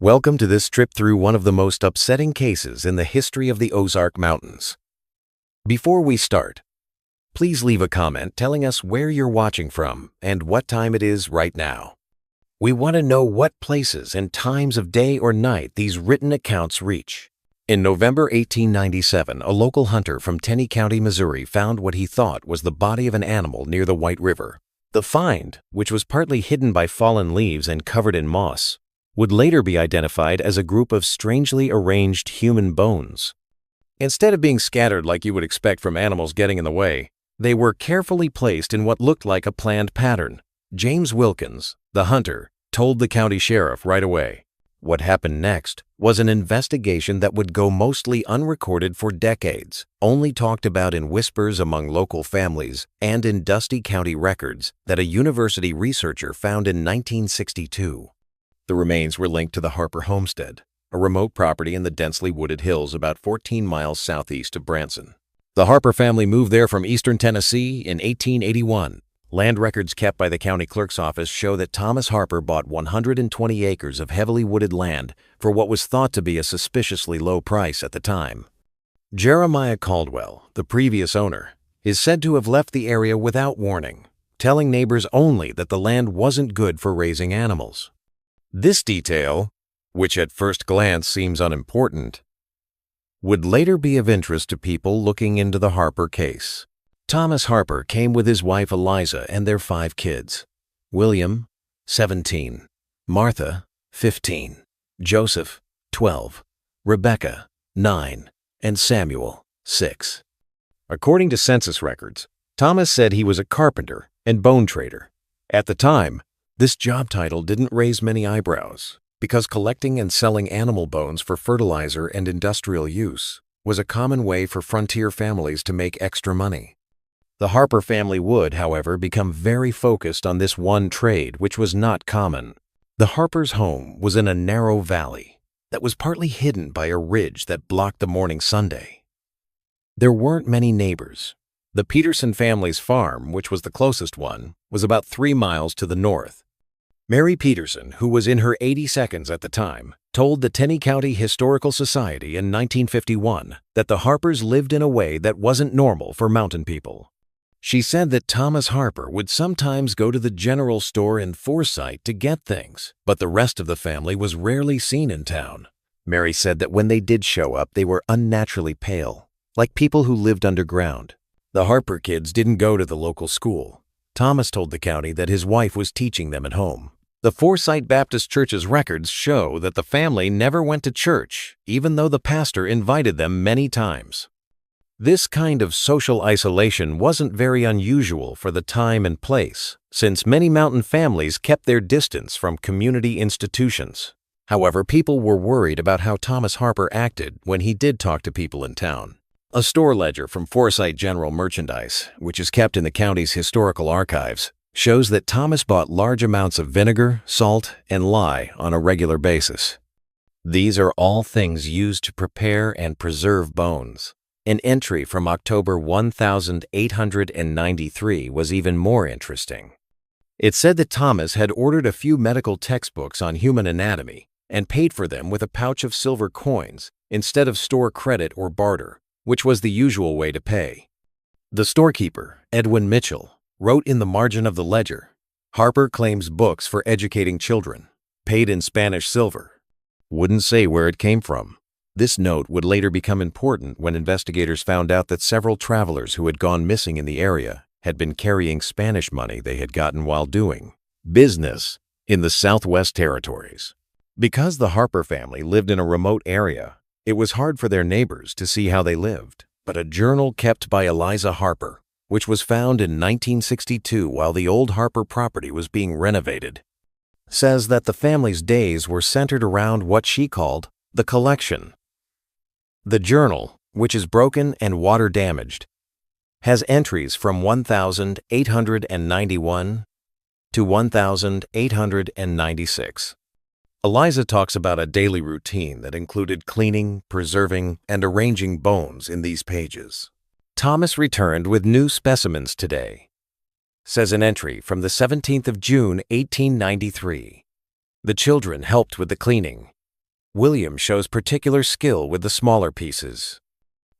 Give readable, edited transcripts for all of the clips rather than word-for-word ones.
Welcome to this trip through one of the most upsetting cases in the history of the Ozark Mountains. Before we start, please leave a comment telling us where you're watching from and what time it is right now. We want to know what places and times of day or night these written accounts reach. In November 1897, a local hunter from Tenney County, Missouri found what he thought was the body of an animal near the White River. The find, which was partly hidden by fallen leaves and covered in moss, would later be identified as a group of strangely arranged human bones. Instead of being scattered like you would expect from animals getting in the way, they were carefully placed in what looked like a planned pattern. James Wilkins, the hunter, told the county sheriff right away. What happened next was an investigation that would go mostly unrecorded for decades, only talked about in whispers among local families and in dusty county records that a university researcher found in 1962. The remains were linked to the Harper homestead, a remote property in the densely wooded hills about 14 miles southeast of Branson. The Harper family moved there from eastern Tennessee in 1881. Land records kept by the county clerk's office show that Thomas Harper bought 120 acres of heavily wooded land for what was thought to be a suspiciously low price at the time. Jeremiah Caldwell, the previous owner, is said to have left the area without warning, telling neighbors only that the land wasn't good for raising animals. This detail, which at first glance seems unimportant, would later be of interest to people looking into the Harper case. Thomas Harper came with his wife Eliza and their 5 kids: William, 17, Martha, 15, Joseph, 12, Rebecca, 9, and Samuel, 6. According to census records, Thomas said he was a carpenter and bone trader. At the time, this job title didn't raise many eyebrows because collecting and selling animal bones for fertilizer and industrial use was a common way for frontier families to make extra money. The Harper family would, however, become very focused on this one trade, which was not common. The Harpers' home was in a narrow valley that was partly hidden by a ridge that blocked the morning sunday. There weren't many neighbors. The Peterson family's farm, which was the closest one, was about 3 miles to the north. Mary Peterson, who was in her 82nd at the time, told the Tenney County Historical Society in 1951 that the Harpers lived in a way that wasn't normal for mountain people. She said that Thomas Harper would sometimes go to the general store in Forsyth to get things, but the rest of the family was rarely seen in town. Mary said that when they did show up, they were unnaturally pale, like people who lived underground. The Harper kids didn't go to the local school. Thomas told the county that his wife was teaching them at home. The Forsyth Baptist Church's records show that the family never went to church, even though the pastor invited them many times. This kind of social isolation wasn't very unusual for the time and place, since many mountain families kept their distance from community institutions. However, people were worried about how Thomas Harper acted when he did talk to people in town. A store ledger from Forsyth General Merchandise, which is kept in the county's historical archives, shows that Thomas bought large amounts of vinegar, salt, and lye on a regular basis. These are all things used to prepare and preserve bones. An entry from October 1893 was even more interesting. It said that Thomas had ordered a few medical textbooks on human anatomy and paid for them with a pouch of silver coins instead of store credit or barter, which was the usual way to pay. The storekeeper, Edwin Mitchell, wrote in the margin of the ledger, "Harper claims books for educating children, paid in Spanish silver." Wouldn't say where it came from. This note would later become important when investigators found out that several travelers who had gone missing in the area had been carrying Spanish money they had gotten while doing business in the Southwest Territories. Because the Harper family lived in a remote area, it was hard for their neighbors to see how they lived. But a journal kept by Eliza Harper, which was found in 1962 while the old Harper property was being renovated, says that the family's days were centered around what she called the collection. The journal, which is broken and water damaged, has entries from 1891 to 1896. Eliza talks about a daily routine that included cleaning, preserving, and arranging bones in these pages. Thomas returned with new specimens today, says an entry from the 17th of June, 1893. The children helped with the cleaning. William shows particular skill with the smaller pieces.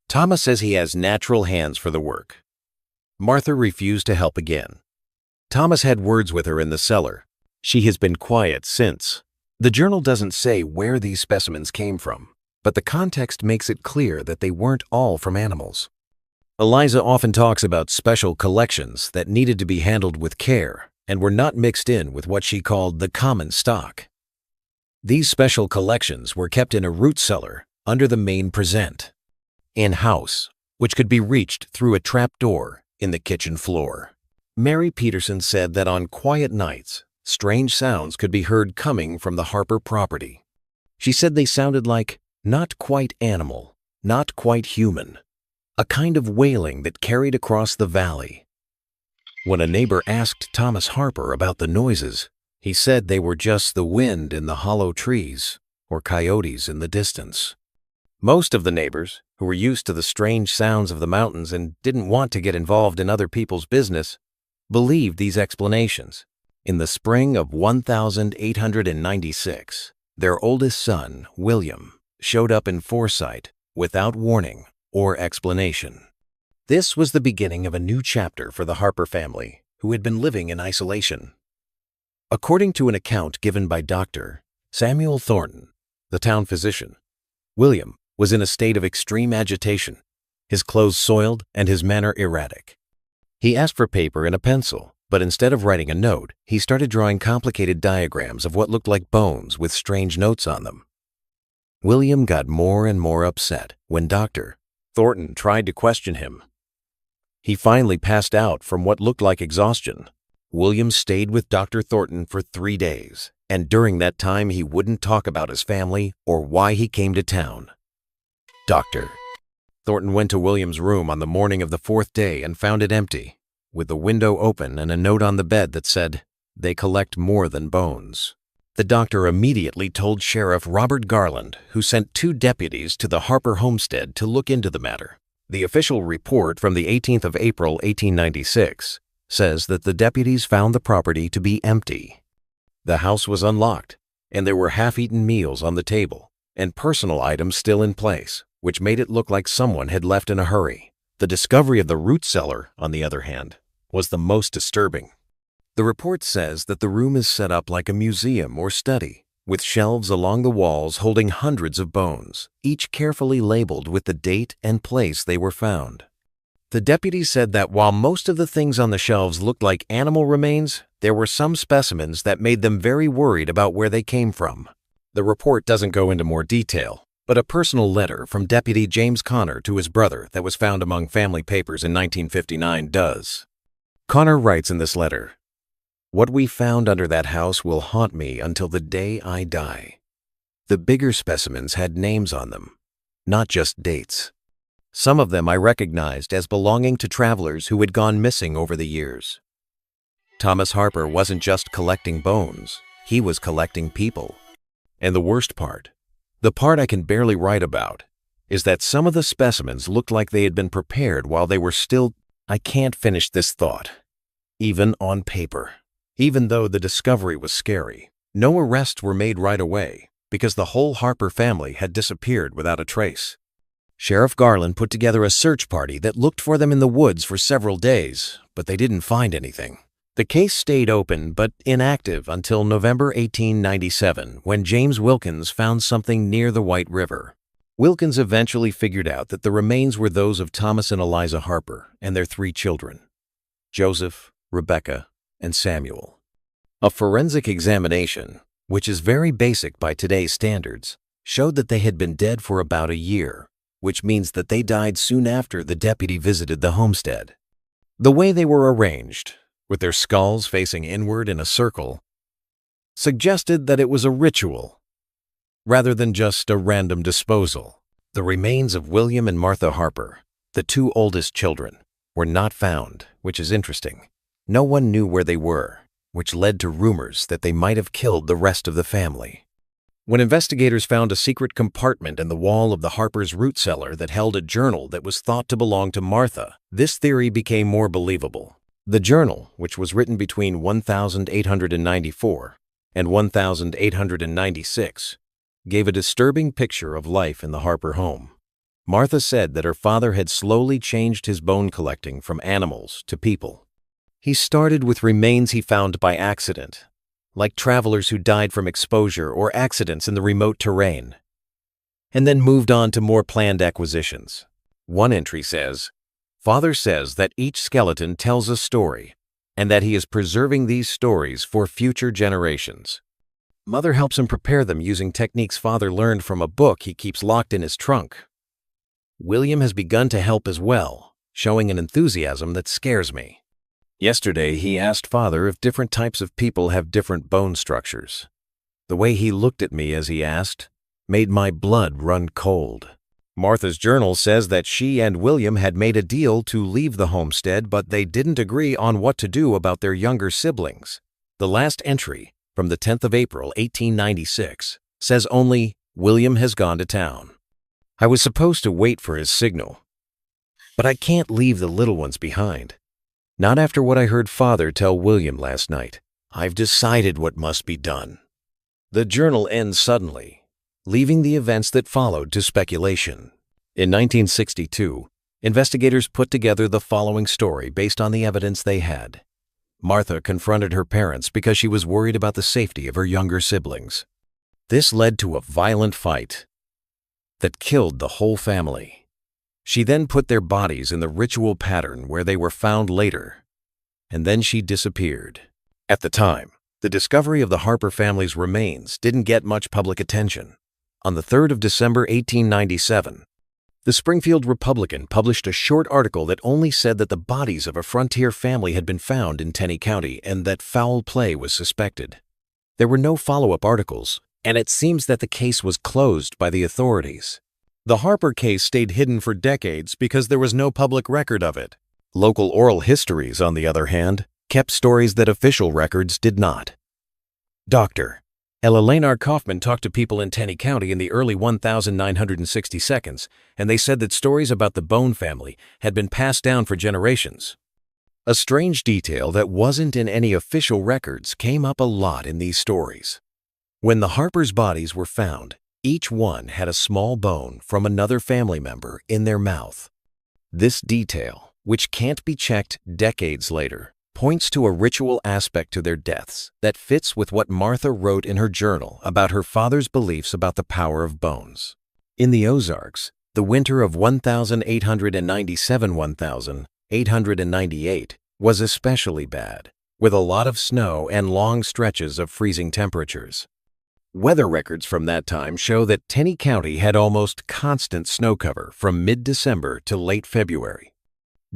Thomas says he has natural hands for the work. Martha refused to help again. Thomas had words with her in the cellar. She has been quiet since. The journal doesn't say where these specimens came from, but the context makes it clear that they weren't all from animals. Eliza often talks about special collections that needed to be handled with care and were not mixed in with what she called the common stock. These special collections were kept in a root cellar under the main present, in-house, which could be reached through a trap door in the kitchen floor. Mary Peterson said that on quiet nights, strange sounds could be heard coming from the Harper property. She said they sounded like not quite animal, not quite human, a kind of wailing that carried across the valley. When a neighbor asked Thomas Harper about the noises, he said they were just the wind in the hollow trees or coyotes in the distance. Most of the neighbors, who were used to the strange sounds of the mountains and didn't want to get involved in other people's business, believed these explanations. In the spring of 1896, their oldest son, William, showed up in Forsyth without warning or explanation. This was the beginning of a new chapter for the Harper family, who had been living in isolation. According to an account given by Dr. Samuel Thornton, the town physician, William was in a state of extreme agitation, his clothes soiled and his manner erratic. He asked for paper and a pencil, but instead of writing a note, he started drawing complicated diagrams of what looked like bones with strange notes on them. William got more and more upset when Dr. Thornton tried to question him. He finally passed out from what looked like exhaustion. William stayed with Dr. Thornton for 3 days, and during that time he wouldn't talk about his family or why he came to town. Dr. Thornton went to William's room on the morning of the 4th day and found it empty, with the window open and a note on the bed that said, "They collect more than bones." The doctor immediately told Sheriff Robert Garland, who sent 2 deputies to the Harper homestead to look into the matter. The official report from the 18th of April, 1896, says that the deputies found the property to be empty. The house was unlocked, and there were half-eaten meals on the table and personal items still in place, which made it look like someone had left in a hurry. The discovery of the root cellar, on the other hand, was the most disturbing. The report says that the room is set up like a museum or study, with shelves along the walls holding hundreds of bones, each carefully labeled with the date and place they were found. The deputies said that while most of the things on the shelves looked like animal remains, there were some specimens that made them very worried about where they came from. The report doesn't go into more detail, but a personal letter from Deputy James Connor to his brother that was found among family papers in 1959 does. Connor writes in this letter, "What we found under that house will haunt me until the day I die." The bigger specimens had names on them, not just dates. Some of them I recognized as belonging to travelers who had gone missing over the years. Thomas Harper wasn't just collecting bones, he was collecting people. And the worst part, the part I can barely write about, is that some of the specimens looked like they had been prepared while they were still— I can't finish this thought. Even on paper. Even though the discovery was scary, no arrests were made right away because the whole Harper family had disappeared without a trace. Sheriff Garland put together a search party that looked for them in the woods for several days, but they didn't find anything. The case stayed open but inactive until November 1897, when James Wilkins found something near the White River. Wilkins eventually figured out that the remains were those of Thomas and Eliza Harper and their 3 children, Joseph, Rebecca, and Samuel. A forensic examination, which is very basic by today's standards, showed that they had been dead for about a year, which means that they died soon after the deputy visited the homestead. The way they were arranged, with their skulls facing inward in a circle, suggested that it was a ritual, rather than just a random disposal. The remains of William and Martha Harper, the 2 oldest children, were not found, which is interesting. No one knew where they were, which led to rumors that they might have killed the rest of the family. When investigators found a secret compartment in the wall of the Harper's root cellar that held a journal that was thought to belong to Martha, this theory became more believable. The journal, which was written between 1894 and 1896, gave a disturbing picture of life in the Harper home. Martha said that her father had slowly changed his bone collecting from animals to people. He started with remains he found by accident, like travelers who died from exposure or accidents in the remote terrain, and then moved on to more planned acquisitions. One entry says, "Father says that each skeleton tells a story, and that he is preserving these stories for future generations. Mother helps him prepare them using techniques Father learned from a book he keeps locked in his trunk. William has begun to help as well, showing an enthusiasm that scares me. Yesterday, he asked Father if different types of people have different bone structures. The way he looked at me as he asked made my blood run cold." Martha's journal says that she and William had made a deal to leave the homestead, but they didn't agree on what to do about their younger siblings. The last entry, from the 10th of April, 1896, says only, "William has gone to town. I was supposed to wait for his signal, but I can't leave the little ones behind. Not after what I heard Father tell William last night. I've decided what must be done." The journal ends suddenly, leaving the events that followed to speculation. In 1962, investigators put together the following story based on the evidence they had. Martha confronted her parents because she was worried about the safety of her younger siblings. This led to a violent fight that killed the whole family. She then put their bodies in the ritual pattern where they were found later, and then she disappeared. At the time, the discovery of the Harper family's remains didn't get much public attention. On the 3rd of December, 1897, the Springfield Republican published a short article that only said that the bodies of a frontier family had been found in Tenney County and that foul play was suspected. There were no follow-up articles, and it seems that the case was closed by the authorities. The Harper case stayed hidden for decades because there was no public record of it. Local oral histories, on the other hand, kept stories that official records did not. Dr. Eleanor Kaufman talked to people in Tenney County in the early 1962, and they said that stories about the Bone family had been passed down for generations. A strange detail that wasn't in any official records came up a lot in these stories. When the Harpers' bodies were found, each one had a small bone from another family member in their mouth. This detail, which can't be checked decades later, points to a ritual aspect to their deaths that fits with what Martha wrote in her journal about her father's beliefs about the power of bones. In the Ozarks, the winter of 1897–1898 was especially bad, with a lot of snow and long stretches of freezing temperatures. Weather records from that time show that Tenney County had almost constant snow cover from mid-December to late February.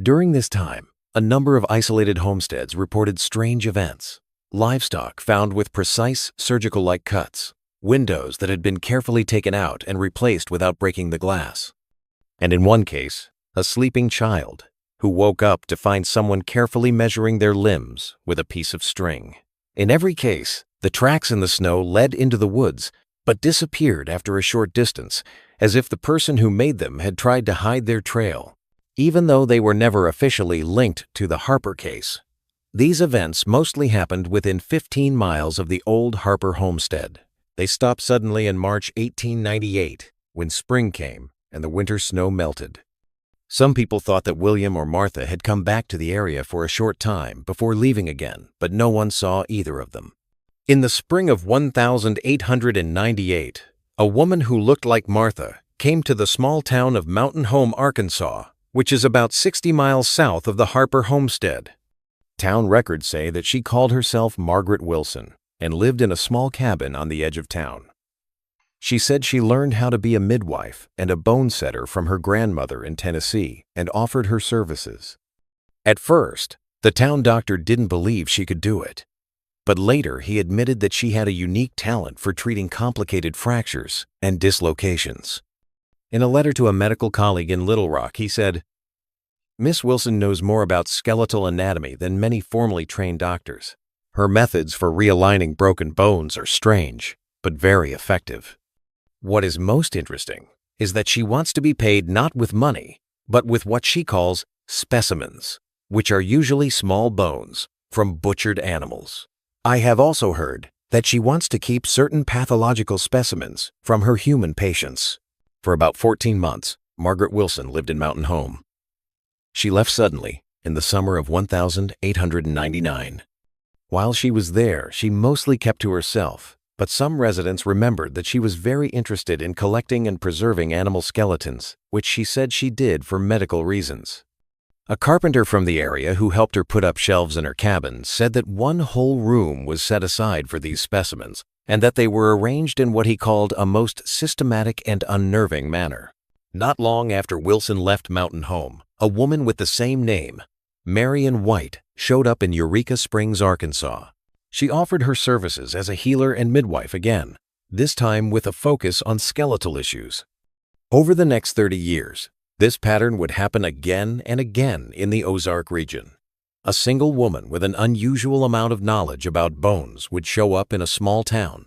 During this time, a number of isolated homesteads reported strange events. Livestock found with precise surgical-like cuts, windows that had been carefully taken out and replaced without breaking the glass. And in one case, a sleeping child who woke up to find someone carefully measuring their limbs with a piece of string. In every case, the tracks in the snow led into the woods, but disappeared after a short distance, as if the person who made them had tried to hide their trail, even though they were never officially linked to the Harper case. These events mostly happened within 15 miles of the old Harper homestead. They stopped suddenly in March 1898, when spring came and the winter snow melted. Some people thought that William or Martha had come back to the area for a short time before leaving again, but no one saw either of them. In the spring of 1898, a woman who looked like Martha came to the small town of Mountain Home, Arkansas, which is about 60 miles south of the Harper homestead. Town records say that she called herself Margaret Wilson and lived in a small cabin on the edge of town. She said she learned how to be a midwife and a bone setter from her grandmother in Tennessee and offered her services. At first, the town doctor didn't believe she could do it, but later he admitted that she had a unique talent for treating complicated fractures and dislocations. In a letter to a medical colleague in Little Rock, he said, "Miss Wilson knows more about skeletal anatomy than many formally trained doctors. Her methods for realigning broken bones are strange, but very effective. What is most interesting is that she wants to be paid not with money, but with what she calls specimens, which are usually small bones from butchered animals. I have also heard that she wants to keep certain pathological specimens from her human patients. For about 14 months, Margaret Wilson lived in Mountain Home. She left suddenly in the summer of 1899. While she was there, she mostly kept to herself, but some residents remembered that she was very interested in collecting and preserving animal skeletons, which she said she did for medical reasons. A carpenter from the area who helped her put up shelves in her cabin said that one whole room was set aside for these specimens, and that they were arranged in what he called a most systematic and unnerving manner. Not long after Wilson left Mountain Home, a woman with the same name, Marion White, showed up in Eureka Springs, Arkansas. She offered her services as a healer and midwife again, this time with a focus on skeletal issues. Over the next 30 years, this pattern would happen again and again in the Ozark region. A single woman with an unusual amount of knowledge about bones would show up in a small town,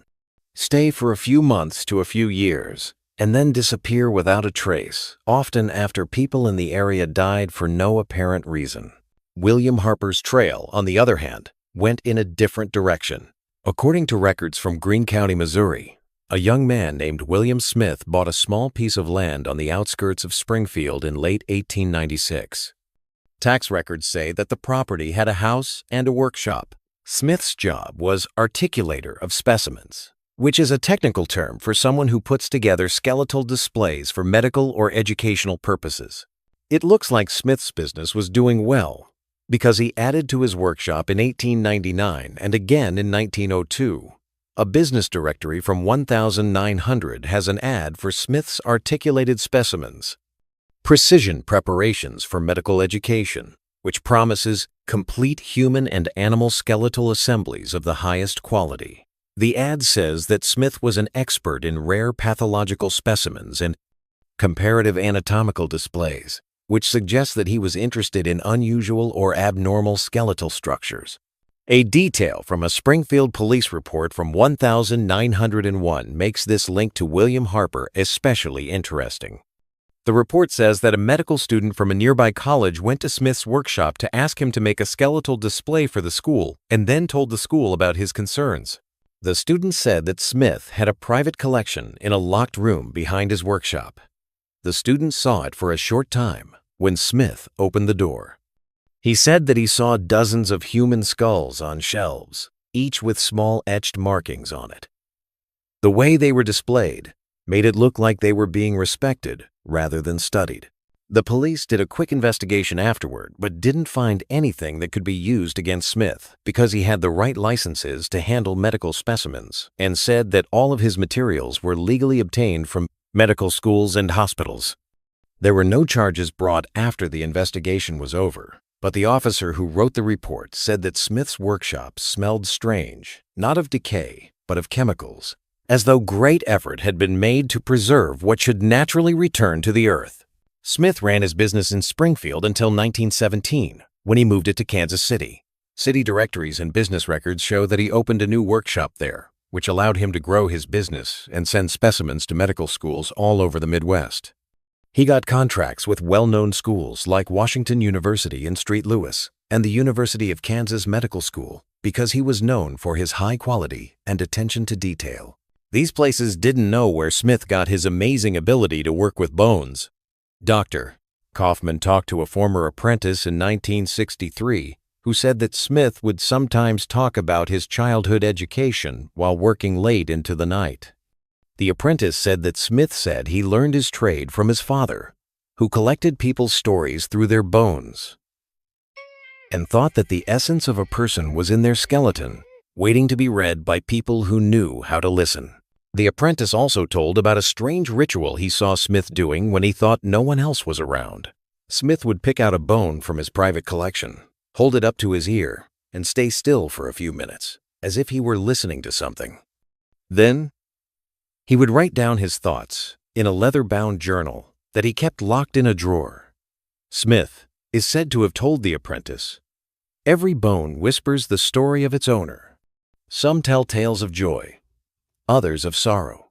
stay for a few months to a few years, and then disappear without a trace, often after people in the area died for no apparent reason. William Harper's trail, on the other hand, went in a different direction. According to records from Greene County, Missouri, a young man named William Smith bought a small piece of land on the outskirts of Springfield in late 1896. Tax records say that the property had a house and a workshop. Smith's job was articulator of specimens, which is a technical term for someone who puts together skeletal displays for medical or educational purposes. It looks like Smith's business was doing well, because he added to his workshop in 1899 and again in 1902. A business directory from 1900 has an ad for Smith's articulated specimens, precision preparations for medical education, which promises complete human and animal skeletal assemblies of the highest quality. The ad says that Smith was an expert in rare pathological specimens and comparative anatomical displays, which suggests that he was interested in unusual or abnormal skeletal structures. A detail from a Springfield police report from 1901 makes this link to William Harper especially interesting. The report says that a medical student from a nearby college went to Smith's workshop to ask him to make a skeletal display for the school and then told the school about his concerns. The student said that Smith had a private collection in a locked room behind his workshop. The student saw it for a short time when Smith opened the door. He said that he saw dozens of human skulls on shelves, each with small etched markings on it. The way they were displayed made it look like they were being respected rather than studied. The police did a quick investigation afterward, but didn't find anything that could be used against Smith because he had the right licenses to handle medical specimens and said that all of his materials were legally obtained from medical schools and hospitals. There were no charges brought after the investigation was over, but the officer who wrote the report said that Smith's workshop smelled strange, not of decay, but of chemicals, as though great effort had been made to preserve what should naturally return to the earth. Smith ran his business in Springfield until 1917, when he moved it to Kansas City. City directories and business records show that he opened a new workshop there, which allowed him to grow his business and send specimens to medical schools all over the Midwest. He got contracts with well-known schools like Washington University in St. Louis and the University of Kansas Medical School because he was known for his high quality and attention to detail. These places didn't know where Smith got his amazing ability to work with bones. Dr. Kaufman talked to a former apprentice in 1963 who said that Smith would sometimes talk about his childhood education while working late into the night. The apprentice said that Smith said he learned his trade from his father, who collected people's stories through their bones, and thought that the essence of a person was in their skeleton, waiting to be read by people who knew how to listen. The apprentice also told about a strange ritual he saw Smith doing when he thought no one else was around. Smith would pick out a bone from his private collection, hold it up to his ear, and stay still for a few minutes, as if he were listening to something. Then, he would write down his thoughts in a leather-bound journal that he kept locked in a drawer. Smith is said to have told the apprentice, "Every bone whispers the story of its owner. Some tell tales of joy, others of sorrow.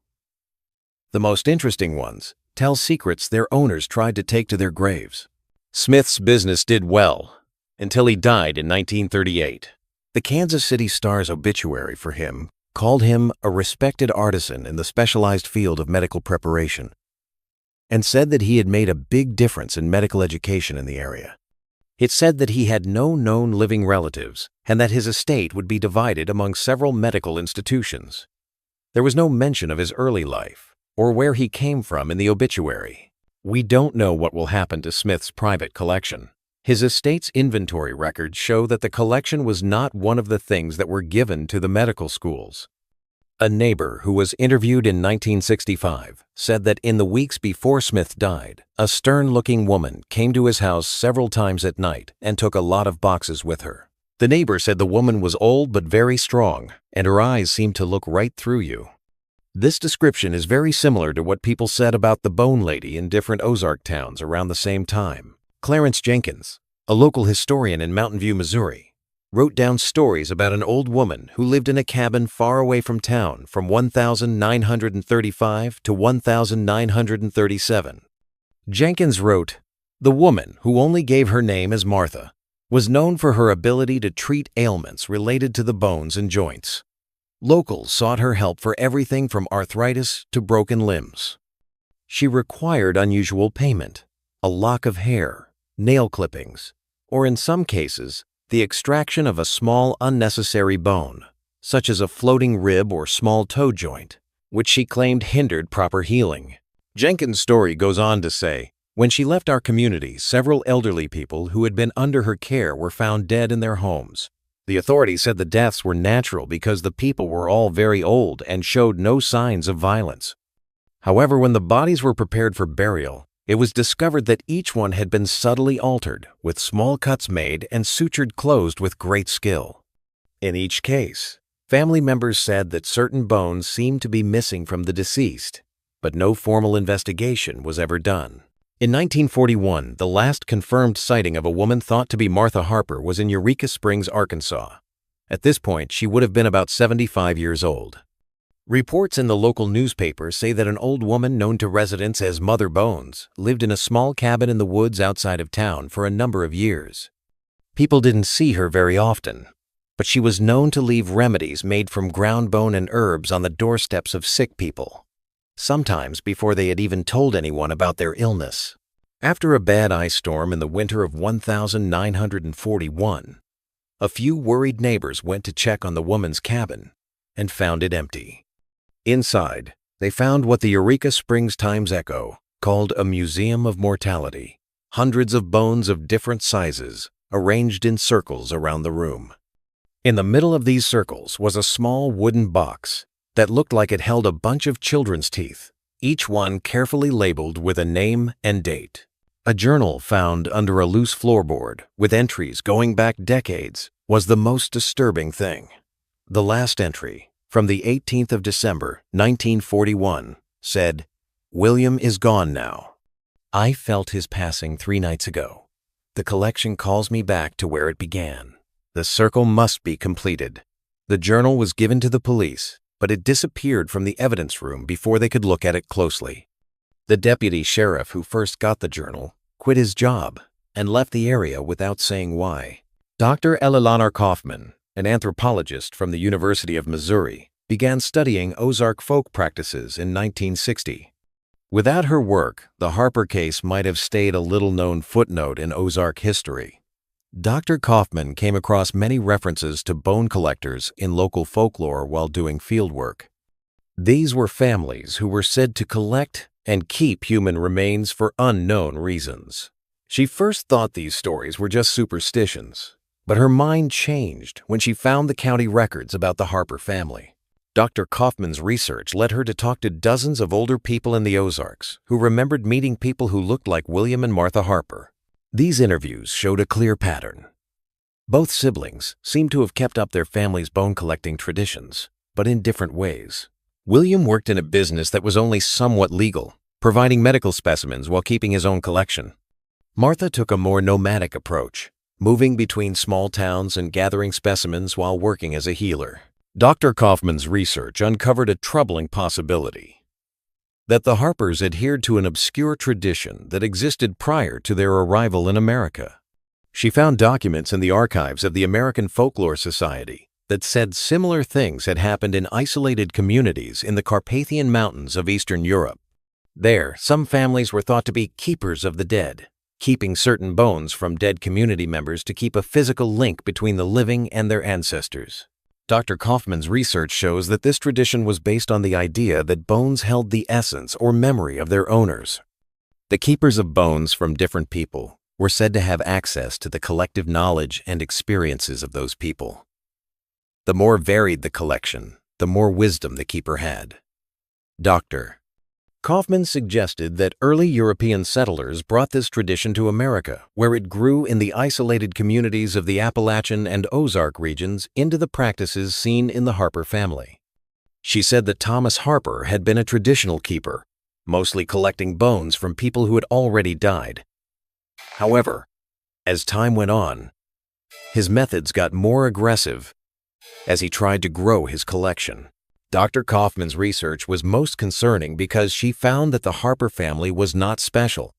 The most interesting ones tell secrets their owners tried to take to their graves." Smith's business did well until he died in 1938. The Kansas City Star's obituary for him called him a respected artisan in the specialized field of medical preparation, and said that he had made a big difference in medical education in the area. It said that he had no known living relatives and that his estate would be divided among several medical institutions. There was no mention of his early life or where he came from in the obituary. We don't know what will happen to Smith's private collection. His estate's inventory records show that the collection was not one of the things that were given to the medical schools. A neighbor who was interviewed in 1965 said that in the weeks before Smith died, a stern-looking woman came to his house several times at night and took a lot of boxes with her. The neighbor said the woman was old but very strong, and her eyes seemed to look right through you. This description is very similar to what people said about the Bone Lady in different Ozark towns around the same time. Clarence Jenkins, a local historian in Mountain View, Missouri, wrote down stories about an old woman who lived in a cabin far away from town from 1935 to 1937. Jenkins wrote, "The woman, who only gave her name as Martha, was known for her ability to treat ailments related to the bones and joints. Locals sought her help for everything from arthritis to broken limbs. She required unusual payment, a lock of hair, nail clippings, or in some cases, the extraction of a small unnecessary bone, such as a floating rib or small toe joint, which she claimed hindered proper healing." Jenkins' story goes on to say, "When she left our community, several elderly people who had been under her care were found dead in their homes. The authorities said the deaths were natural because the people were all very old and showed no signs of violence. However, when the bodies were prepared for burial, it was discovered that each one had been subtly altered, with small cuts made and sutured closed with great skill. In each case, family members said that certain bones seemed to be missing from the deceased, but no formal investigation was ever done." In 1941, the last confirmed sighting of a woman thought to be Martha Harper was in Eureka Springs, Arkansas. At this point, she would have been about 75 years old. Reports in the local newspaper say that an old woman known to residents as Mother Bones lived in a small cabin in the woods outside of town for a number of years. People didn't see her very often, but she was known to leave remedies made from ground bone and herbs on the doorsteps of sick people, sometimes before they had even told anyone about their illness. After a bad ice storm in the winter of 1941, a few worried neighbors went to check on the woman's cabin and found it empty. Inside, they found what the Eureka Springs Times-Echo called a museum of mortality, hundreds of bones of different sizes arranged in circles around the room. In the middle of these circles was a small wooden box that looked like it held a bunch of children's teeth, each one carefully labeled with a name and date. A journal found under a loose floorboard with entries going back decades was the most disturbing thing. The last entry, from the 18th of December, 1941, said, "William is gone now. I felt his passing 3 nights ago. The collection calls me back to where it began. The circle must be completed." The journal was given to the police, but it disappeared from the evidence room before they could look at it closely. The deputy sheriff who first got the journal quit his job and left the area without saying why. Dr. Eleanor Kaufman, an anthropologist from the University of Missouri, began studying Ozark folk practices in 1960. Without her work, the Harper case might have stayed a little-known footnote in Ozark history. Dr. Kaufman came across many references to bone collectors in local folklore while doing fieldwork. These were families who were said to collect and keep human remains for unknown reasons. She first thought these stories were just superstitions, but her mind changed when she found the county records about the Harper family. Dr. Kaufman's research led her to talk to dozens of older people in the Ozarks who remembered meeting people who looked like William and Martha Harper. These interviews showed a clear pattern. Both siblings seemed to have kept up their family's bone collecting traditions, but in different ways. William worked in a business that was only somewhat legal, providing medical specimens while keeping his own collection. Martha took a more nomadic approach, moving between small towns and gathering specimens while working as a healer. Dr. Kaufman's research uncovered a troubling possibility: that the Harpers adhered to an obscure tradition that existed prior to their arrival in America. She found documents in the archives of the American Folklore Society that said similar things had happened in isolated communities in the Carpathian Mountains of Eastern Europe. There, some families were thought to be keepers of the dead, keeping certain bones from dead community members to keep a physical link between the living and their ancestors. Dr. Kaufman's research shows that this tradition was based on the idea that bones held the essence or memory of their owners. The keepers of bones from different people were said to have access to the collective knowledge and experiences of those people. The more varied the collection, the more wisdom the keeper had. Dr. Kaufman suggested that early European settlers brought this tradition to America, where it grew in the isolated communities of the Appalachian and Ozark regions into the practices seen in the Harper family. She said that Thomas Harper had been a traditional keeper, mostly collecting bones from people who had already died. However, as time went on, his methods got more aggressive as he tried to grow his collection. Dr. Kaufman's research was most concerning because she found that the Harper family was not special.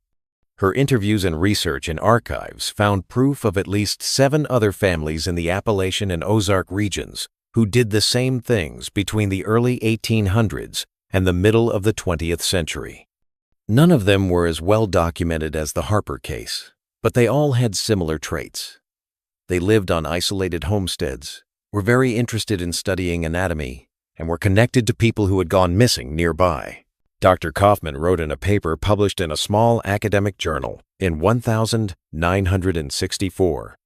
Her interviews and research in archives found proof of at least 7 other families in the Appalachian and Ozark regions who did the same things between the early 1800s and the middle of the 20th century. None of them were as well documented as the Harper case, but they all had similar traits. They lived on isolated homesteads, were very interested in studying anatomy, and were connected to people who had gone missing nearby. Dr. Kaufman wrote in a paper published in a small academic journal in 1964.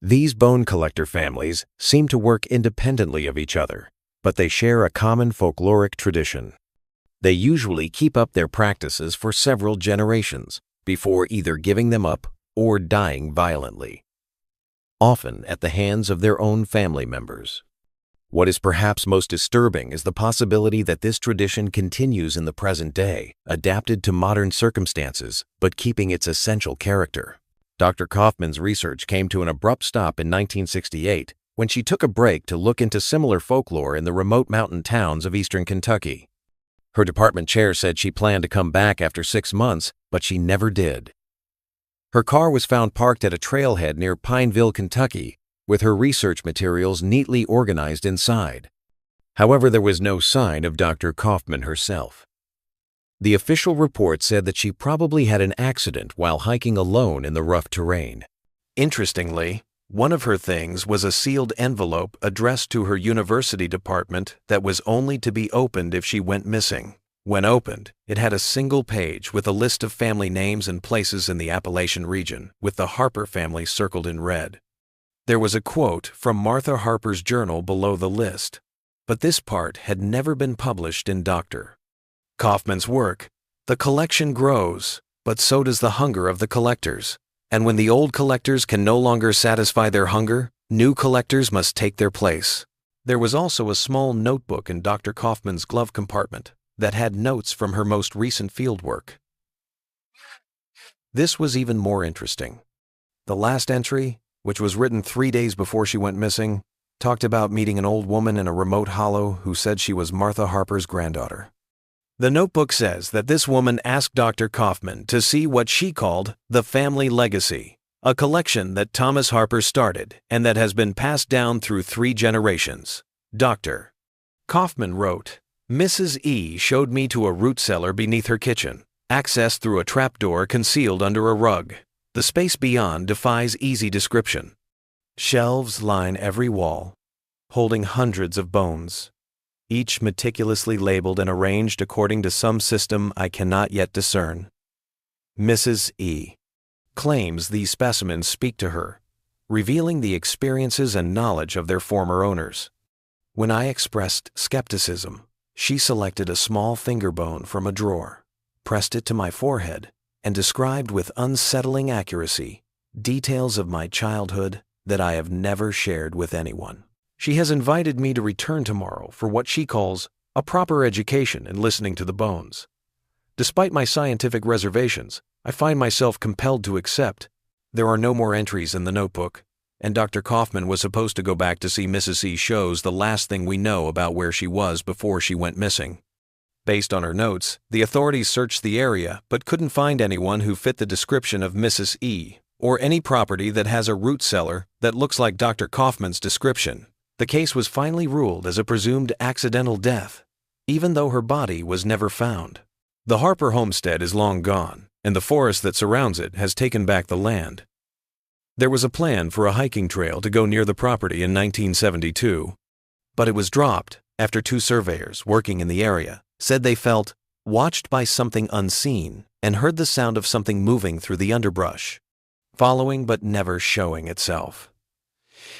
These bone collector families seem to work independently of each other, but they share a common folkloric tradition. They usually keep up their practices for several generations before either giving them up or dying violently, often at the hands of their own family members. What is perhaps most disturbing is the possibility that this tradition continues in the present day, adapted to modern circumstances, but keeping its essential character. Dr. Kaufman's research came to an abrupt stop in 1968 when she took a break to look into similar folklore in the remote mountain towns of eastern Kentucky. Her department chair said she planned to come back after 6 months, but she never did. Her car was found parked at a trailhead near Pineville, Kentucky, with her research materials neatly organized inside. However, there was no sign of Dr. Kaufman herself. The official report said that she probably had an accident while hiking alone in the rough terrain. Interestingly, one of her things was a sealed envelope addressed to her university department that was only to be opened if she went missing. When opened, it had a single page with a list of family names and places in the Appalachian region, with the Harper family circled in red. There was a quote from Martha Harper's journal below the list, but this part had never been published in Dr. Kaufman's work. The collection grows, but so does the hunger of the collectors. And when the old collectors can no longer satisfy their hunger, new collectors must take their place. There was also a small notebook in Dr. Kaufman's glove compartment that had notes from her most recent fieldwork. This was even more interesting. The last entry, which was written 3 days before she went missing, talked about meeting an old woman in a remote hollow who said she was Martha Harper's granddaughter. The notebook says that this woman asked Dr. Kaufman to see what she called the family legacy, a collection that Thomas Harper started and that has been passed down through 3 generations. Dr. Kaufman wrote, "Mrs. E. showed me to a root cellar beneath her kitchen, accessed through a trapdoor concealed under a rug. The space beyond defies easy description. Shelves line every wall, holding hundreds of bones, each meticulously labeled and arranged according to some system I cannot yet discern. Mrs. E. claims these specimens speak to her, revealing the experiences and knowledge of their former owners. When I expressed skepticism, she selected a small finger bone from a drawer, pressed it to my forehead, and described with unsettling accuracy details of my childhood that I have never shared with anyone. She has invited me to return tomorrow for what she calls a proper education in listening to the bones. Despite my scientific reservations, I find myself compelled to accept. There are no more entries in the notebook, and Dr. Kaufman was supposed to go back to see Mrs. E. shows the last thing we know about where she was before she went missing. Based on her notes, the authorities searched the area but couldn't find anyone who fit the description of Mrs. E. or any property that has a root cellar that looks like Dr. Kaufman's description. The case was finally ruled as a presumed accidental death, even though her body was never found. The Harper homestead is long gone, and the forest that surrounds it has taken back the land. There was a plan for a hiking trail to go near the property in 1972, but it was dropped after 2 surveyors working in the area said they felt watched by something unseen and heard the sound of something moving through the underbrush, following but never showing itself.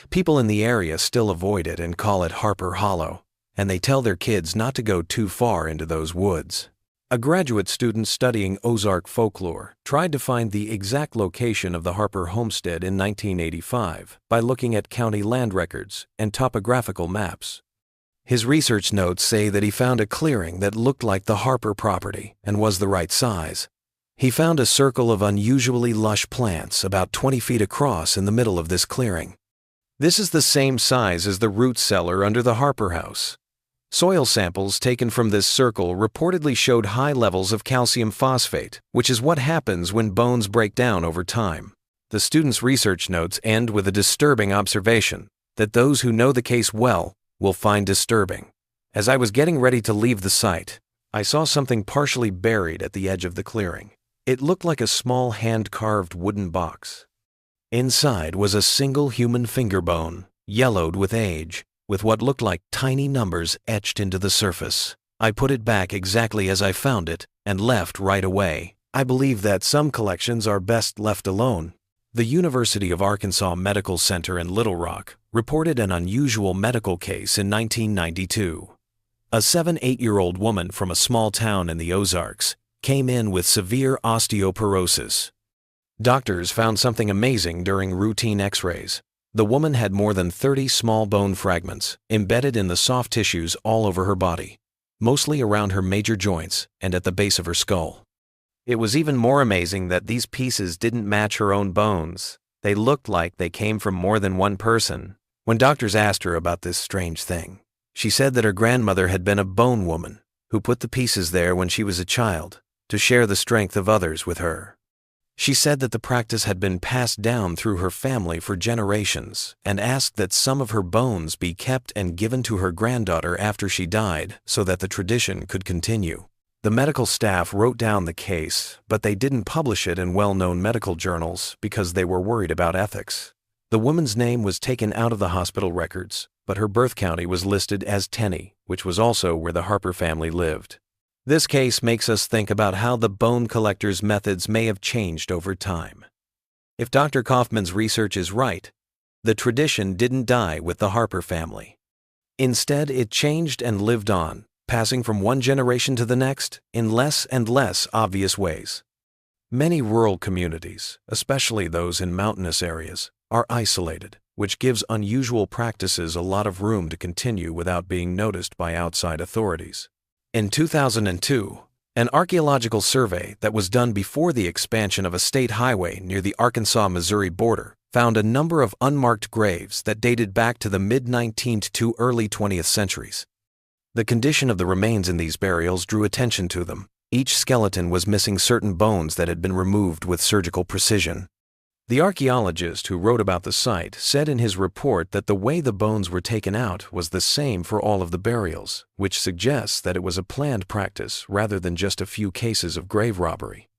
People in the area still avoid it and call it Harper Hollow, and they tell their kids not to go too far into those woods. A graduate student studying Ozark folklore tried to find the exact location of the Harper homestead in 1985 by looking at county land records and topographical maps. His research notes say that he found a clearing that looked like the Harper property and was the right size. He found a circle of unusually lush plants about 20 feet across in the middle of this clearing. This is the same size as the root cellar under the Harper house. Soil samples taken from this circle reportedly showed high levels of calcium phosphate, which is what happens when bones break down over time. The student's research notes end with a disturbing observation that those who know the case well will find disturbing. As I was getting ready to leave the site, I saw something partially buried at the edge of the clearing. It looked like a small hand-carved wooden box. Inside was a single human finger bone, yellowed with age, with what looked like tiny numbers etched into the surface. I put it back exactly as I found it and left right away. I believe that some collections are best left alone. The University of Arkansas Medical Center in Little Rock reported an unusual medical case in 1992. A 7-8-year-old woman from a small town in the Ozarks came in with severe osteoporosis. Doctors found something amazing during routine x-rays. The woman had more than 30 small bone fragments embedded in the soft tissues all over her body, mostly around her major joints and at the base of her skull. It was even more amazing that these pieces didn't match her own bones. They looked like they came from more than one person. When doctors asked her about this strange thing, she said that her grandmother had been a bone woman who put the pieces there when she was a child to share the strength of others with her. She said that the practice had been passed down through her family for generations and asked that some of her bones be kept and given to her granddaughter after she died so that the tradition could continue. The medical staff wrote down the case, but they didn't publish it in well-known medical journals because they were worried about ethics. The woman's name was taken out of the hospital records, but her birth county was listed as Tenney, which was also where the Harper family lived. This case makes us think about how the bone collector's methods may have changed over time. If Dr. Kaufman's research is right, the tradition didn't die with the Harper family. Instead, it changed and lived on, passing from one generation to the next in less and less obvious ways. Many rural communities, especially those in mountainous areas, are isolated, which gives unusual practices a lot of room to continue without being noticed by outside authorities. In 2002, an archaeological survey that was done before the expansion of a state highway near the Arkansas-Missouri border found a number of unmarked graves that dated back to the mid-19th to early 20th centuries. The condition of the remains in these burials drew attention to them. Each skeleton was missing certain bones that had been removed with surgical precision. The archaeologist who wrote about the site said in his report that the way the bones were taken out was the same for all of the burials, which suggests that it was a planned practice rather than just a few cases of grave robbery.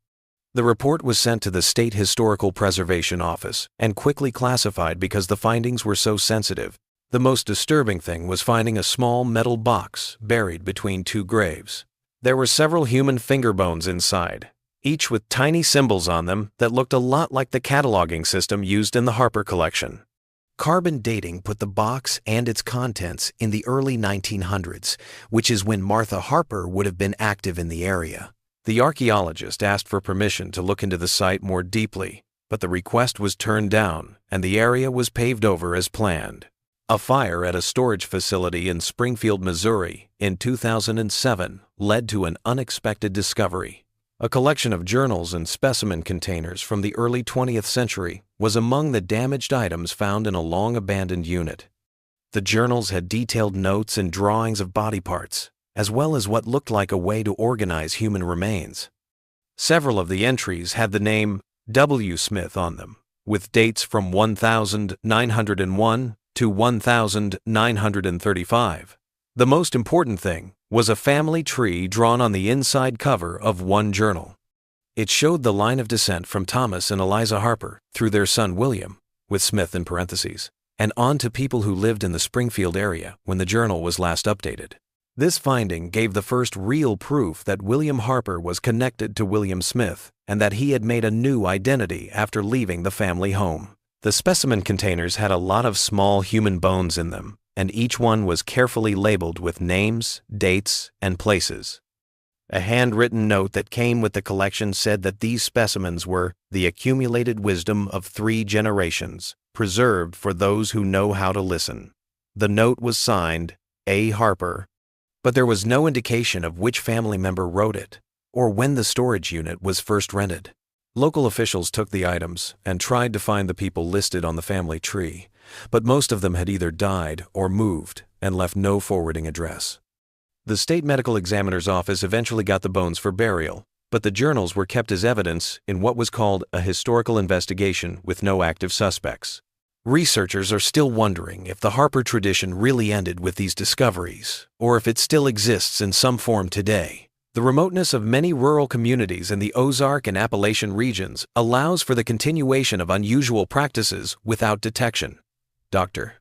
The report was sent to the State Historical Preservation Office and quickly classified because the findings were so sensitive. The most disturbing thing was finding a small metal box buried between 2 graves. There were several human finger bones inside, each with tiny symbols on them that looked a lot like the cataloging system used in the Harper collection. Carbon dating put the box and its contents in the early 1900s, which is when Martha Harper would have been active in the area. The archaeologist asked for permission to look into the site more deeply, but the request was turned down and the area was paved over as planned. A fire at a storage facility in Springfield, Missouri in 2007 led to an unexpected discovery. A collection of journals and specimen containers from the early 20th century was among the damaged items found in a long-abandoned unit. The journals had detailed notes and drawings of body parts, as well as what looked like a way to organize human remains. Several of the entries had the name W. Smith on them, with dates from 1901 to 1,935. The most important thing was a family tree drawn on the inside cover of one journal. It showed the line of descent from Thomas and Eliza Harper through their son William, with Smith in parentheses, and on to people who lived in the Springfield area when the journal was last updated. This finding gave the first real proof that William Harper was connected to William Smith and that he had made a new identity after leaving the family home. The specimen containers had a lot of small human bones in them, and each one was carefully labeled with names, dates, and places. A handwritten note that came with the collection said that these specimens were the accumulated wisdom of 3 generations, preserved for those who know how to listen. The note was signed A. Harper, but there was no indication of which family member wrote it or when the storage unit was first rented. Local officials took the items and tried to find the people listed on the family tree, but most of them had either died or moved and left no forwarding address. The state medical examiner's office eventually got the bones for burial, but the journals were kept as evidence in what was called a historical investigation with no active suspects. Researchers are still wondering if the Harper tradition really ended with these discoveries, or if it still exists in some form today. The remoteness of many rural communities in the Ozark and Appalachian regions allows for the continuation of unusual practices without detection. Dr.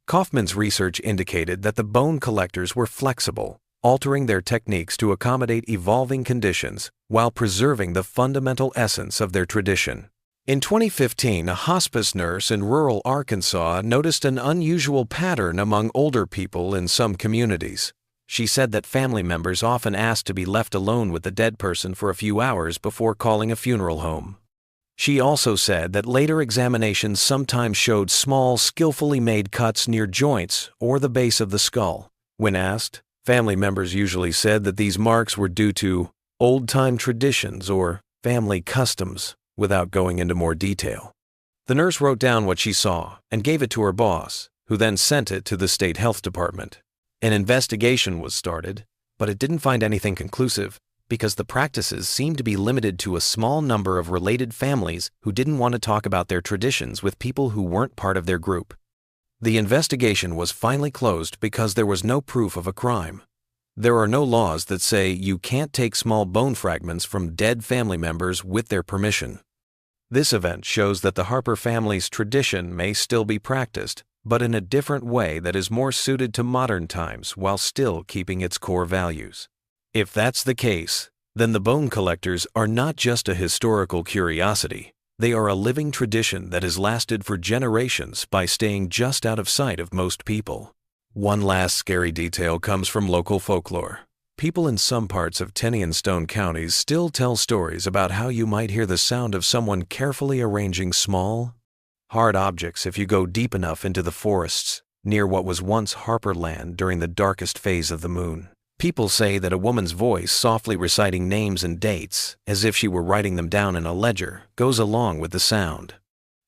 Kaufman's research indicated that the bone collectors were flexible, altering their techniques to accommodate evolving conditions while preserving the fundamental essence of their tradition. In 2015, a hospice nurse in rural Arkansas noticed an unusual pattern among older people in some communities. She said that family members often asked to be left alone with the dead person for a few hours before calling a funeral home. She also said that later examinations sometimes showed small, skillfully made cuts near joints or the base of the skull. When asked, family members usually said that these marks were due to old-time traditions or family customs, without going into more detail. The nurse wrote down what she saw and gave it to her boss, who then sent it to the state health department. An investigation was started, but it didn't find anything conclusive because the practices seemed to be limited to a small number of related families who didn't want to talk about their traditions with people who weren't part of their group. The investigation was finally closed because there was no proof of a crime. There are no laws that say you can't take small bone fragments from dead family members with their permission. This event shows that the Harper family's tradition may still be practiced, but in a different way that is more suited to modern times while still keeping its core values. If that's the case, then the bone collectors are not just a historical curiosity. They are a living tradition that has lasted for generations by staying just out of sight of most people. One last scary detail comes from local folklore. People in some parts of Tenney and Stone counties still tell stories about how you might hear the sound of someone carefully arranging small, hard objects if you go deep enough into the forests near what was once Harper land during the darkest phase of the moon. People say that a woman's voice softly reciting names and dates, as if she were writing them down in a ledger, goes along with the sound.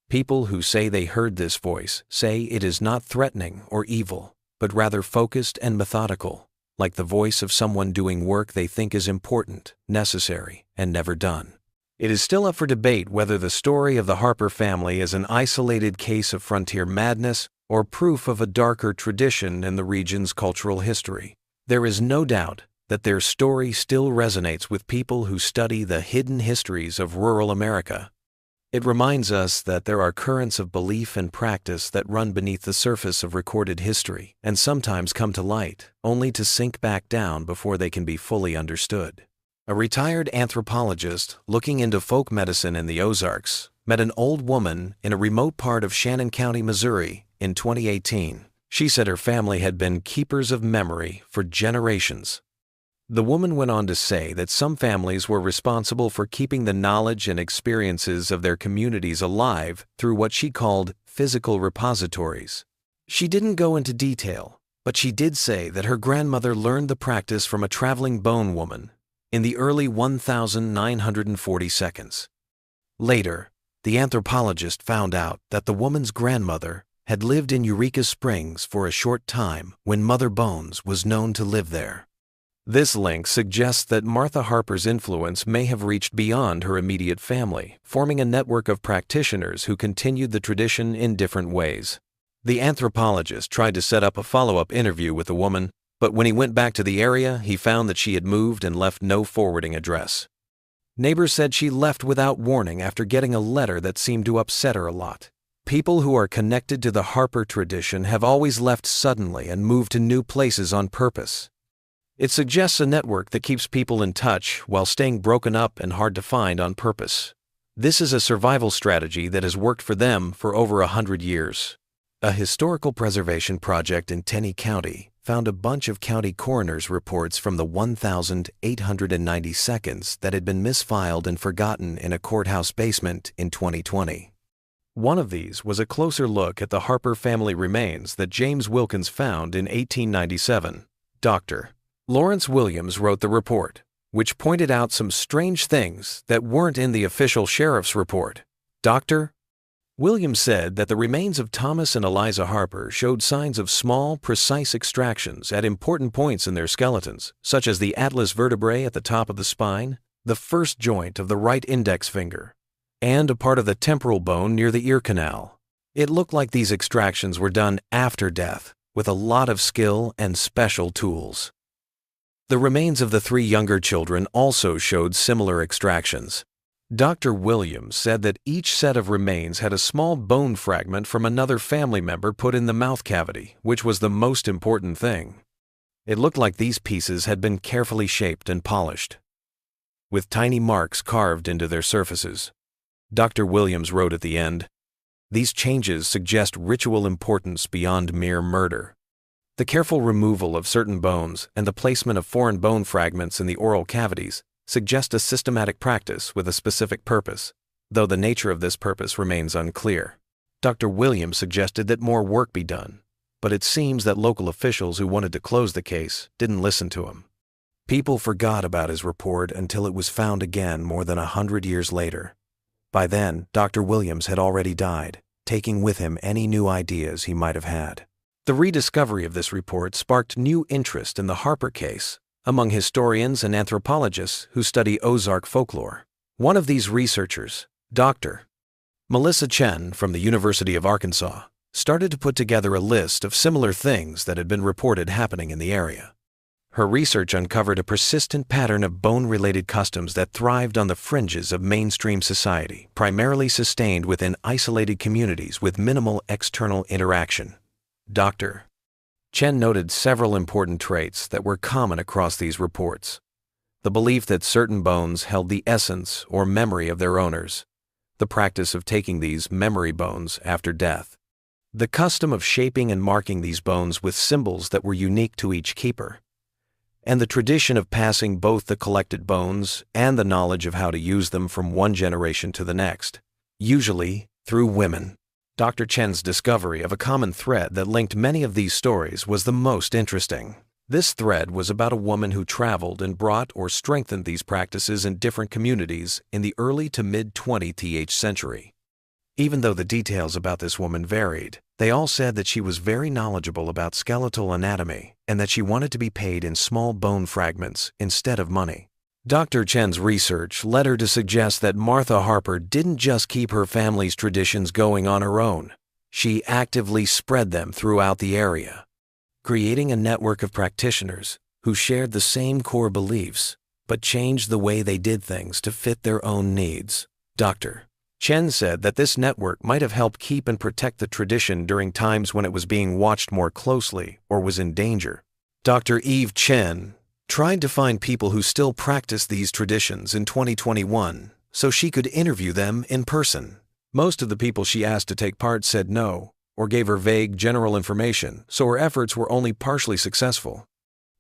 People who say they heard this voice say it is not threatening or evil, but rather focused and methodical, like the voice of someone doing work they think is important, necessary, and never done. It is still up for debate whether the story of the Harper family is an isolated case of frontier madness or proof of a darker tradition in the region's cultural history. There is no doubt that their story still resonates with people who study the hidden histories of rural America. It reminds us that there are currents of belief and practice that run beneath the surface of recorded history and sometimes come to light, only to sink back down before they can be fully understood. A retired anthropologist looking into folk medicine in the Ozarks met an old woman in a remote part of Shannon County, Missouri, in 2018. She said her family had been keepers of memory for generations. The woman went on to say that some families were responsible for keeping the knowledge and experiences of their communities alive through what she called physical repositories. She didn't go into detail, but she did say that her grandmother learned the practice from a traveling bone woman in the early 1940 seconds. Later, the anthropologist found out that the woman's grandmother had lived in Eureka Springs for a short time when Mother Bones was known to live there. This link suggests that Martha Harper's influence may have reached beyond her immediate family, forming a network of practitioners who continued the tradition in different ways. The anthropologist tried to set up a follow-up interview with the woman, but when he went back to the area, he found that she had moved and left no forwarding address. Neighbors said she left without warning after getting a letter that seemed to upset her a lot. People who are connected to the Harper tradition have always left suddenly and moved to new places on purpose. It suggests a network that keeps people in touch while staying broken up and hard to find on purpose. This is a survival strategy that has worked for them for over 100 years. A historical preservation project in Tenney County found a bunch of county coroner's reports from the 1,892 that had been misfiled and forgotten in a courthouse basement in 2020. One of these was a closer look at the Harper family remains that James Wilkins found in 1897. Dr. Lawrence Williams wrote the report, which pointed out some strange things that weren't in the official sheriff's report. Dr. Williams said that the remains of Thomas and Eliza Harper showed signs of small, precise extractions at important points in their skeletons, such as the atlas vertebrae at the top of the spine, the first joint of the right index finger, and a part of the temporal bone near the ear canal. It looked like these extractions were done after death, with a lot of skill and special tools. The remains of the 3 younger children also showed similar extractions. Dr. Williams said that each set of remains had a small bone fragment from another family member put in the mouth cavity, which was the most important thing. It looked like these pieces had been carefully shaped and polished, with tiny marks carved into their surfaces. Dr. Williams wrote at the end, "These changes suggest ritual importance beyond mere murder. The careful removal of certain bones and the placement of foreign bone fragments in the oral cavities suggest a systematic practice with a specific purpose, though the nature of this purpose remains unclear." Dr. Williams suggested that more work be done, but it seems that local officials who wanted to close the case didn't listen to him. People forgot about his report until it was found again more than 100 years later. By then, Dr. Williams had already died, taking with him any new ideas he might have had. The rediscovery of this report sparked new interest in the Harper case among historians and anthropologists who study Ozark folklore. One of these researchers, Dr. Melissa Chen from the University of Arkansas, started to put together a list of similar things that had been reported happening in the area. Her research uncovered a persistent pattern of bone-related customs that thrived on the fringes of mainstream society, primarily sustained within isolated communities with minimal external interaction. Dr. Chen noted several important traits that were common across these reports. The belief that certain bones held the essence or memory of their owners, the practice of taking these memory bones after death, the custom of shaping and marking these bones with symbols that were unique to each keeper, and the tradition of passing both the collected bones and the knowledge of how to use them from one generation to the next, usually through women. Dr. Chen's discovery of a common thread that linked many of these stories was the most interesting. This thread was about a woman who traveled and brought or strengthened these practices in different communities in the early to mid-20th century. Even though the details about this woman varied, they all said that she was very knowledgeable about skeletal anatomy and that she wanted to be paid in small bone fragments instead of money. Dr. Chen's research led her to suggest that Martha Harper didn't just keep her family's traditions going on her own. She actively spread them throughout the area, creating a network of practitioners who shared the same core beliefs but changed the way they did things to fit their own needs. Dr. Chen said that this network might have helped keep and protect the tradition during times when it was being watched more closely or was in danger. Dr. Eve Chen tried to find people who still practice these traditions in 2021 so she could interview them in person. Most of the people she asked to take part said no or gave her vague general information, so her efforts were only partially successful.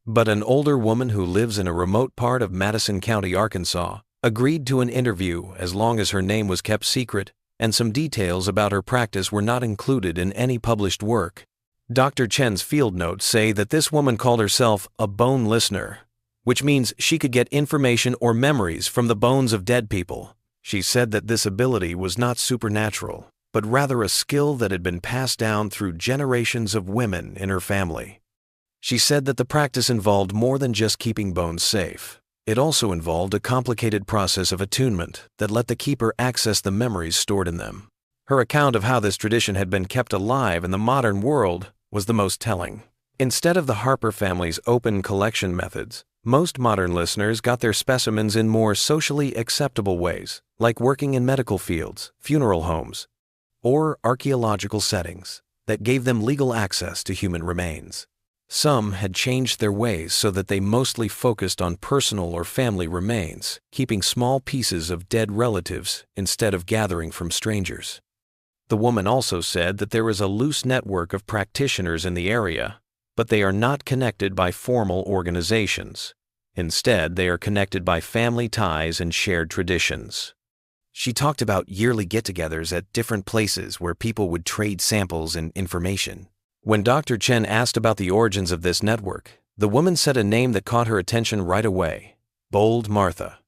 But an older woman who lives in a remote part of Madison County, Arkansas, agreed to an interview as long as her name was kept secret and some details about her practice were not included in any published work. Dr. Chen's field notes say that this woman called herself a bone listener, which means she could get information or memories from the bones of dead people. She said that this ability was not supernatural, but rather a skill that had been passed down through generations of women in her family. She said that the practice involved more than just keeping bones safe. It also involved a complicated process of attunement that let the keeper access the memories stored in them. Her account of how this tradition had been kept alive in the modern world was the most telling. Instead of the Harper family's open collection methods, most modern listeners got their specimens in more socially acceptable ways, like working in medical fields, funeral homes, or archaeological settings that gave them legal access to human remains. Some had changed their ways so that they mostly focused on personal or family remains, keeping small pieces of dead relatives instead of gathering from strangers. The woman also said that there is a loose network of practitioners in the area, but they are not connected by formal organizations. Instead, they are connected by family ties and shared traditions. She talked about yearly get-togethers at different places where people would trade samples and information. When Dr. Chen asked about the origins of this network, the woman said a name that caught her attention right away: Bold Martha,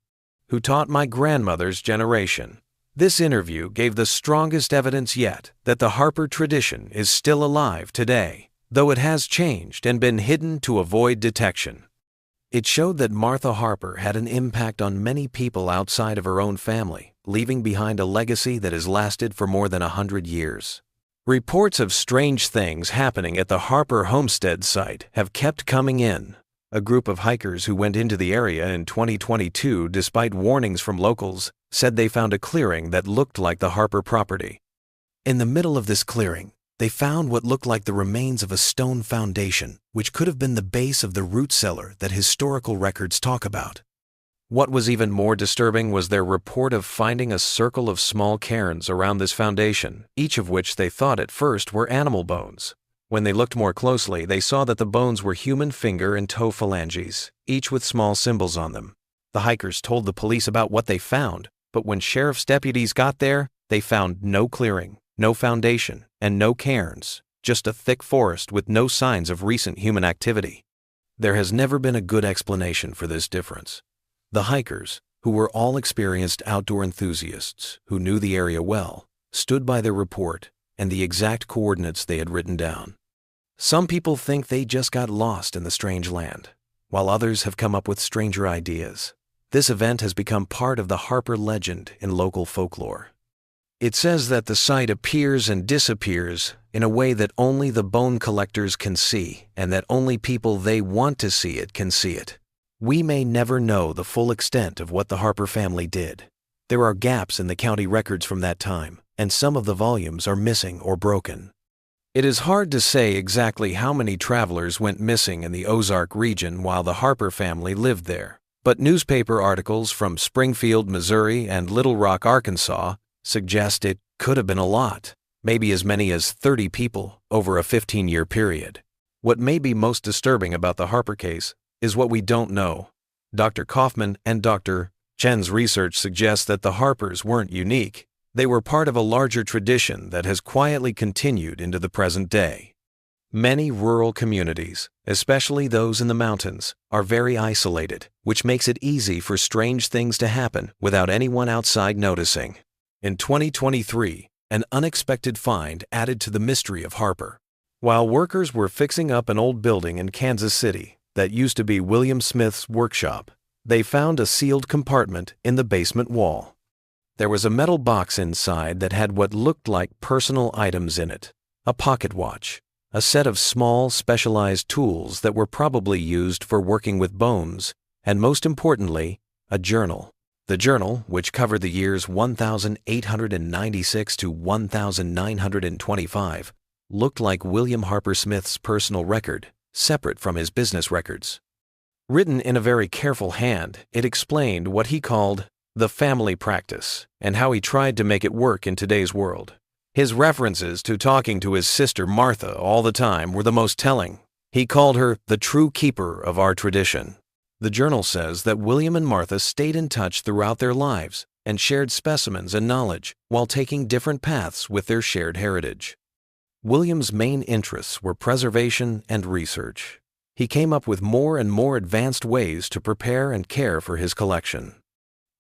who taught my grandmother's generation. This interview gave the strongest evidence yet that the Harper tradition is still alive today, though it has changed and been hidden to avoid detection. It showed that Martha Harper had an impact on many people outside of her own family, leaving behind a legacy that has lasted for more than 100 years. Reports of strange things happening at the Harper homestead site have kept coming in. A group of hikers who went into the area in 2022, despite warnings from locals, said they found a clearing that looked like the Harper property. In the middle of this clearing, they found what looked like the remains of a stone foundation, which could have been the base of the root cellar that historical records talk about. What was even more disturbing was their report of finding a circle of small cairns around this foundation, each of which they thought at first were animal bones. When they looked more closely, they saw that the bones were human finger and toe phalanges, each with small symbols on them. The hikers told the police about what they found, but when sheriff's deputies got there, they found no clearing, no foundation, and no cairns, just a thick forest with no signs of recent human activity. There has never been a good explanation for this difference. The hikers, who were all experienced outdoor enthusiasts who knew the area well, stood by their report and the exact coordinates they had written down. Some people think they just got lost in the strange land, while others have come up with stranger ideas. This event has become part of the Harper legend in local folklore. It says that the site appears and disappears in a way that only the bone collectors can see, and that only people they want to see it can see it. We may never know the full extent of what the Harper family did. There are gaps in the county records from that time, and some of the volumes are missing or broken. It is hard to say exactly how many travelers went missing in the Ozark region while the Harper family lived there, but newspaper articles from Springfield, Missouri, and Little Rock, Arkansas, suggest it could have been a lot, maybe as many as 30 people over a 15-year period. What may be most disturbing about the Harper case is what we don't know. Dr. Kaufman and Dr. Chen's research suggests that the Harpers weren't unique. They were part of a larger tradition that has quietly continued into the present day. Many rural communities, especially those in the mountains, are very isolated, which makes it easy for strange things to happen without anyone outside noticing. In 2023, an unexpected find added to the mystery of Harper. While workers were fixing up an old building in Kansas City that used to be William Smith's workshop, they found a sealed compartment in the basement wall. There was a metal box inside that had what looked like personal items in it: a pocket watch, a set of small specialized tools that were probably used for working with bones, and most importantly, a journal. The journal, which covered the years 1896 to 1925, looked like William Harper Smith's personal record, separate from his business records. Written in a very careful hand, it explained what he called the family practice and how he tried to make it work in today's world. His references to talking to his sister Martha all the time were the most telling. He called her the true keeper of our tradition. The journal says that William and Martha stayed in touch throughout their lives and shared specimens and knowledge while taking different paths with their shared heritage. William's main interests were preservation and research. He came up with more and more advanced ways to prepare and care for his collection.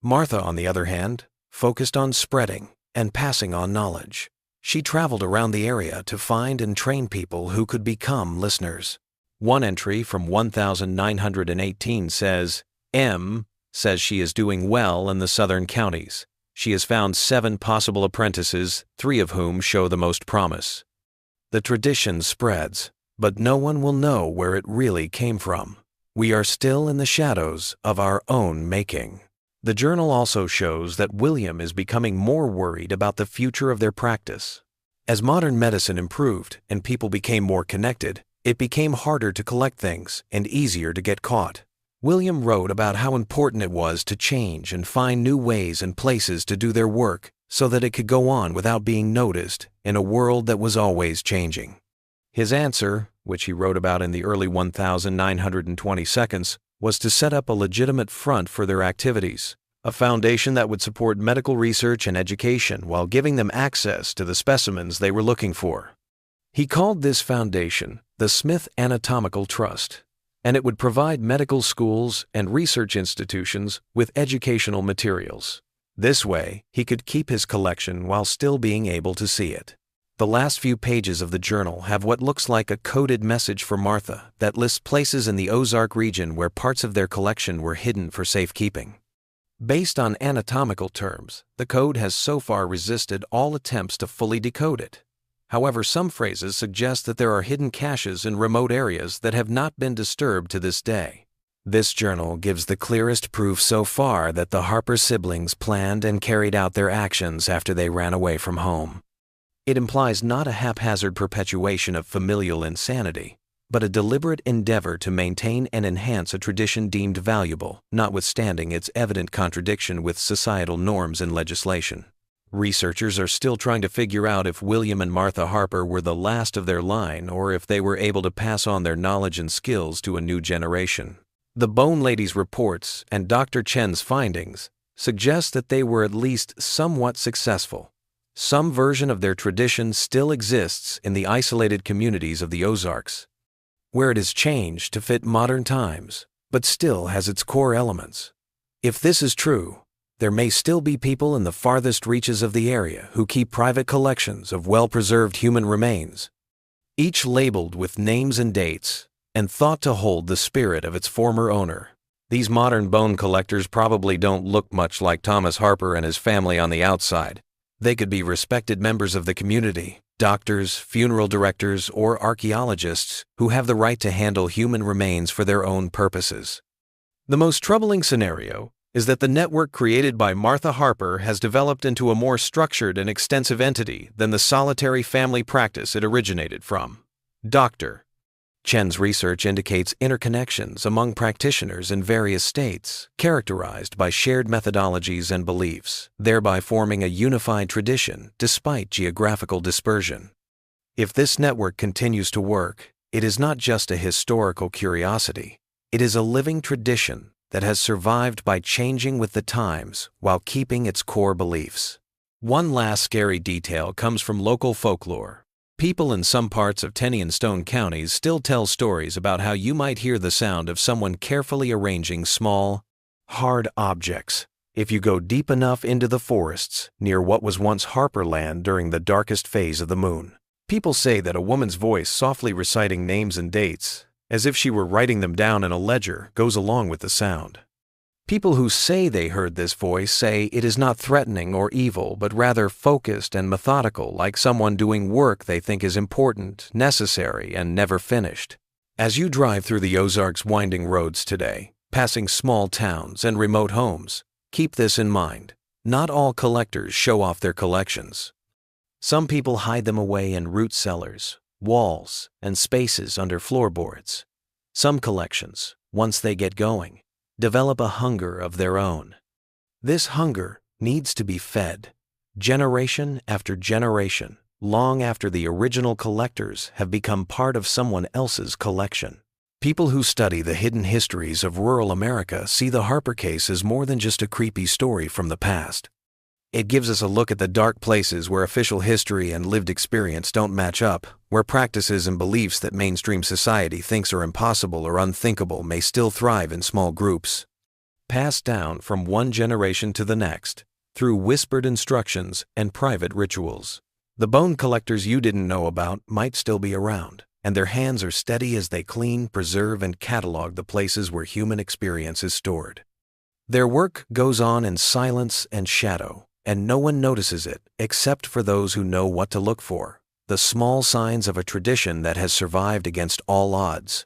Martha, on the other hand, focused on spreading and passing on knowledge. She traveled around the area to find and train people who could become listeners. One entry from 1918 says, M says she is doing well in the southern counties. she has found 7 possible apprentices, 3 of whom show the most promise. The tradition spreads, but no one will know where it really came from. We are still in the shadows of our own making. The journal also shows that William is becoming more worried about the future of their practice. As modern medicine improved and people became more connected, it became harder to collect things and easier to get caught. William wrote about how important it was to change and find new ways and places to do their work so that it could go on without being noticed in a world that was always changing. His answer, which he wrote about in the early 1922, was to set up a legitimate front for their activities, a foundation that would support medical research and education while giving them access to the specimens they were looking for. He called this foundation the Smith Anatomical Trust, and it would provide medical schools and research institutions with educational materials. This way, he could keep his collection while still being able to see it. The last few pages of the journal have what looks like a coded message for Martha that lists places in the Ozark region where parts of their collection were hidden for safekeeping. Based on anatomical terms, the code has so far resisted all attempts to fully decode it. However, some phrases suggest that there are hidden caches in remote areas that have not been disturbed to this day. This journal gives the clearest proof so far that the Harper siblings planned and carried out their actions after they ran away from home. It implies not a haphazard perpetuation of familial insanity, but a deliberate endeavor to maintain and enhance a tradition deemed valuable, notwithstanding its evident contradiction with societal norms and legislation. Researchers are still trying to figure out if William and Martha Harper were the last of their line or if they were able to pass on their knowledge and skills to a new generation. The Bone Lady's reports and Dr. Chen's findings suggest that they were at least somewhat successful. Some version of their tradition still exists in the isolated communities of the Ozarks, where it has changed to fit modern times, but still has its core elements. If this is true, there may still be people in the farthest reaches of the area who keep private collections of well-preserved human remains, each labeled with names and dates, and thought to hold the spirit of its former owner. These modern bone collectors probably don't look much like Thomas Harper and his family on the outside. They could be respected members of the community, doctors, funeral directors, or archaeologists who have the right to handle human remains for their own purposes. The most troubling scenario is that the network created by Martha Harper has developed into a more structured and extensive entity than the solitary family practice it originated from. Dr. Chen's research indicates interconnections among practitioners in various states, characterized by shared methodologies and beliefs, thereby forming a unified tradition despite geographical dispersion. If this network continues to work, it is not just a historical curiosity, it is a living tradition that has survived by changing with the times while keeping its core beliefs. One last scary detail comes from local folklore. People in some parts of Tenney and Stone counties still tell stories about how you might hear the sound of someone carefully arranging small, hard objects if you go deep enough into the forests near what was once Harper land during the darkest phase of the moon. People say that a woman's voice softly reciting names and dates, as if she were writing them down in a ledger, goes along with the sound. People who say they heard this voice say it is not threatening or evil, but rather focused and methodical, like someone doing work they think is important, necessary, and never finished. As you drive through the Ozarks' winding roads today, passing small towns and remote homes, keep this in mind. Not all collectors show off their collections. Some people hide them away in root cellars, walls, and spaces under floorboards. Some collections, once they get going, develop a hunger of their own. This hunger needs to be fed, generation after generation, long after the original collectors have become part of someone else's collection. People who study the hidden histories of rural America see the Harper case as more than just a creepy story from the past. It gives us a look at the dark places where official history and lived experience don't match up, where practices and beliefs that mainstream society thinks are impossible or unthinkable may still thrive in small groups. Passed down from one generation to the next, through whispered instructions and private rituals. The bone collectors you didn't know about might still be around, and their hands are steady as they clean, preserve, and catalog the places where human experience is stored. Their work goes on in silence and shadow, and no one notices it except for those who know what to look for, the small signs of a tradition that has survived against all odds,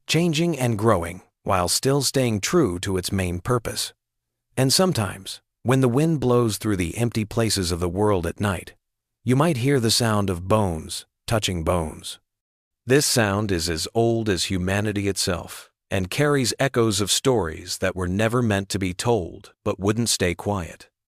changing and growing while still staying true to its main purpose. And sometimes, when the wind blows through the empty places of the world at night, you might hear the sound of bones touching bones. This sound is as old as humanity itself and carries echoes of stories that were never meant to be told but wouldn't stay quiet.